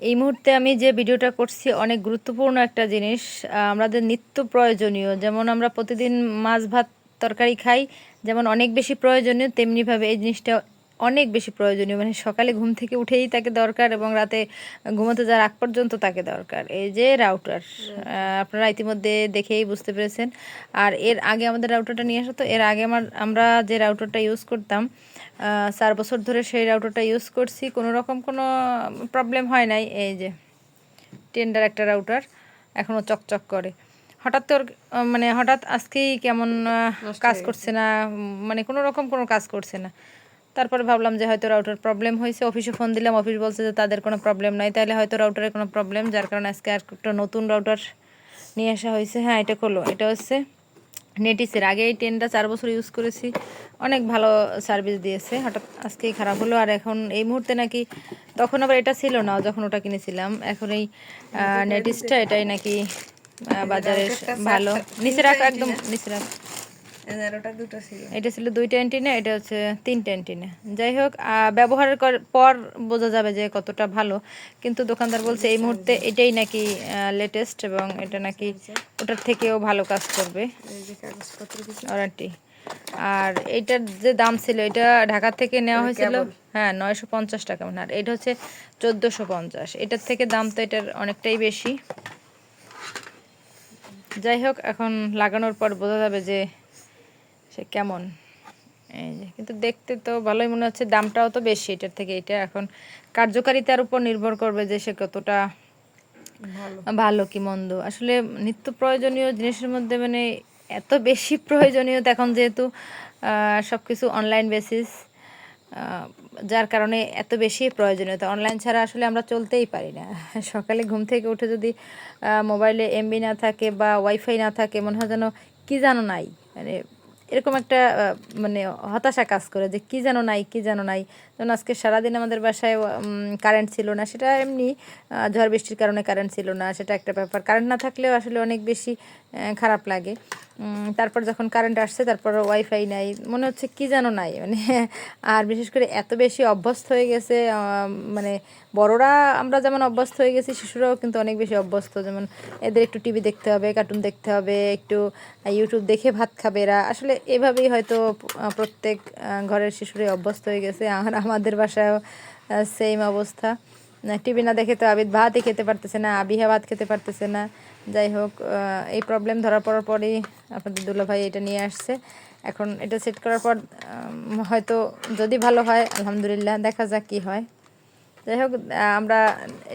এই মুহূর্তে আমি যে ভিডিওটা করছি অনেক গুরুত্বপূর্ণ একটা জিনিস, আমাদের নিত্য প্রয়োজনীয়। যেমন আমরা প্রতিদিন মাছ ভাত তরকারি খাই, যেমন অনেক বেশি প্রয়োজনীয়, তেমনিভাবে এই জিনিসটা অনেক বেশি প্রয়োজনীয়। মানে সকালে ঘুম থেকে উঠেই তাকে দরকার এবং রাতে ঘুমোতে যাওয়ার আগ পর্যন্ত তাকে দরকার। এই যে রাউটার, আপনারা ইতিমধ্যে দেখেই বুঝতে পেরেছেন। আর এর আগে আমাদের রাউটারটা নিয়ে আসা, তো এর আগে আমরা যে রাউটারটা ইউজ করতাম 4 বছর ধরে সেই রাউটারটা ইউজ করছি, কোনো রকম কোনো প্রবলেম হয় নাই। এই যে টেন্ডার একটা রাউটার, এখনও চকচক করে। হঠাৎ তোর মানে হঠাৎ আজকেই কেমন কাজ করছে না, মানে কোনো রকম কোনো কাজ করছে না। তারপরে ভাবলাম যে হয়তো রাউটার প্রবলেম হয়েছে, অফিসে ফোন দিলাম, অফিস বলছে যে তাদের কোনো প্রবলেম নাই, তাহলে হয়তো রাউটারের কোনো প্রবলেম, যার কারণে আজকে আর একটা নতুন রাউটার নিয়ে আসা হয়েছে। হ্যাঁ, এটা খোলো, এটা হচ্ছে নেটিসের। আগে এই 4 বছর ইউজ করেছি, অনেক ভালো সার্ভিস দিয়েছে। হঠাৎ আজকেই খারাপ হলো। আর এখন এই মুহূর্তে নাকি, তখন আবার এটা ছিল না যখন ওটা কিনেছিলাম, এখন এই নেটিসটা এটাই নাকি বাজারে ভালো। নিচে রাখ, একদম নিচে রাখ। এটা ছিল 2টা অ্যান্টিনা, এটা হচ্ছে 3টা অ্যান্টিনা। যাই হোক, ব্যবহারের পর বোঝা যাবে যে কতটা ভালো। কিন্তু দোকানদার বলছে এই মুহূর্তে এটাই নাকি লেটেস্ট এবং এটা নাকি ওটার থেকেও ভালো কাজ করবে, ওয়ারেন্টি। আর এইটার যে দাম ছিল, এটা ঢাকা থেকে নেওয়া হয়েছিল, হ্যাঁ, 950 টাকা। মানে আর এটা হচ্ছে 1450। এটার থেকে দাম তো এটার অনেকটাই বেশি। যাই হোক, এখন লাগানোর পর বোঝা যাবে যে সে কেমন। এই যে, কিন্তু দেখতে তো ভালোই মনে হচ্ছে, দামটাও তো বেশি এটার থেকে। এটা এখন কার্যকারিতার উপর নির্ভর করবে যে সে কতটা ভালো কি মন্দ। আসলে নিত্য প্রয়োজনীয় জিনিসের মধ্যে মানে এত বেশি প্রয়োজনীয়তা এখন, যেহেতু সব কিছু অনলাইন বেসিস, যার কারণে এত বেশি প্রয়োজনীয়তা। অনলাইন ছাড়া আসলে আমরা চলতেই পারি না। সকালে ঘুম থেকে উঠে যদি মোবাইলে এমবি না থাকে বা ওয়াইফাই না থাকে, মনে হয় যেন কী যেন নাই। মানে এরকম একটা মানে হতাশা কাজ করে যে কী যেন নাই, কী যেন নাই। যেমন আজকে সারাদিন আমাদের বাসায় কারেন্ট ছিল না, সেটা এমনি ঝড় বৃষ্টির কারণে কারেন্ট ছিল না, সেটা একটা ব্যাপার। কারেন্ট না থাকলেও আসলে অনেক বেশি খারাপ লাগে। তারপর যখন কারেন্ট আসছে, তারপর ওয়াইফাই নাই, মনে হচ্ছে কী যেন নাই মানে। আর বিশেষ করে এত বেশি অভ্যস্ত হয়ে গেছে, মানে বড়রা আমরা যেমন অভ্যস্ত হয়ে গেছি, শিশুরাও কিন্তু অনেক বেশি অভ্যস্ত। যেমন এদের একটু টিভি দেখতে হবে, কার্টুন দেখতে হবে, একটু ইউটিউব দেখে ভাত খাবে এরা। আসলে এভাবেই হয়তো প্রত্যেক ঘরের শিশুরাই অভ্যস্ত হয়ে গেছে। আর আমাদের বাসায়ও সেম অবস্থা। টিভি না দেখে তো আবিদ ভাতই খেতে পারতেছে না, আবিহা ভাত খেতে পারতেছে না। যাই হোক, এই প্রবলেম ধরা পড়ার পরেই আপনাদের দুলাভাই এটা নিয়ে আসছে। এখন এটা সেট করার পর হয়তো যদি ভালো হয় আলহামদুলিল্লাহ, দেখা যাক কী হয়। যাই হোক, আমরা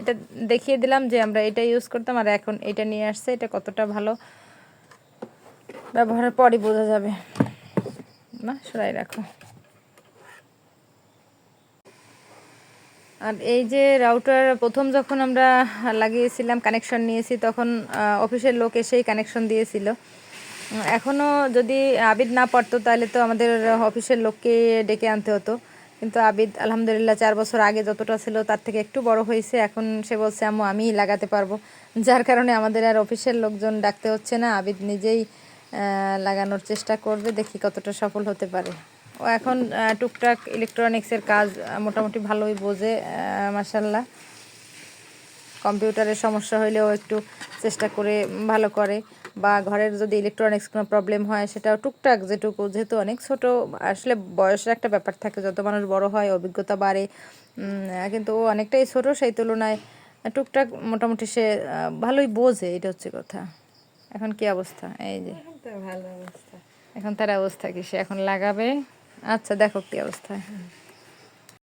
এটা দেখিয়ে দিলাম যে আমরা এটা ইউজ করতাম, আর এখন এটা নিয়ে আসছে। এটা কতটা ভালো, ব্যবহারের পরই বোঝা যাবে। না, সরাই রাখো। আর এই যে রাউটার প্রথম যখন আমরা লাগিয়েছিলাম, কানেকশন নিয়েছি, তখন অফিসের লোক এসেই কানেকশন দিয়েছিল। এখনও যদি আবিদ না পারতো, তাহলে তো আমাদের অফিসের লোককে ডেকে আনতে হতো। কিন্তু আবিদ আলহামদুলিল্লাহ 4 বছর আগে যতটা ছিল তার থেকে একটু বড় হয়েছে। এখন সে বলছে আম্মু আমিই লাগাতে পারবো, যার কারণে আমাদের আর অফিসের লোকজন ডাকতে হচ্ছে না। আবিদ নিজেই লাগানোর চেষ্টা করবে, দেখি কতটা সফল হতে পারে। ও এখন টুকটাক ইলেকট্রনিক্সের কাজ মোটামুটি ভালোই বোঝে, মাশাল্লাহ। কম্পিউটারের সমস্যা হইলেও একটু চেষ্টা করে ভালো করে, বা ঘরের যদি ইলেকট্রনিক্স কোনো প্রবলেম হয় সেটাও টুকটাক যেটুকু, যেহেতু অনেক ছোট, আসলে বয়সের একটা ব্যাপার থাকে, যত মানুষ বড় হয় অভিজ্ঞতা বাড়ে, কিন্তু ও অনেকটাই ছোট, সেই তুলনায় টুকটাক মোটামুটি সে ভালোই বোঝে, এটা হচ্ছে কথা। এখন কি অবস্থা? এই যে ভালো অবস্থা। এখন তার অবস্থা কি, সে এখন লাগাবে। আচ্ছা, দেখো কি অবস্থা।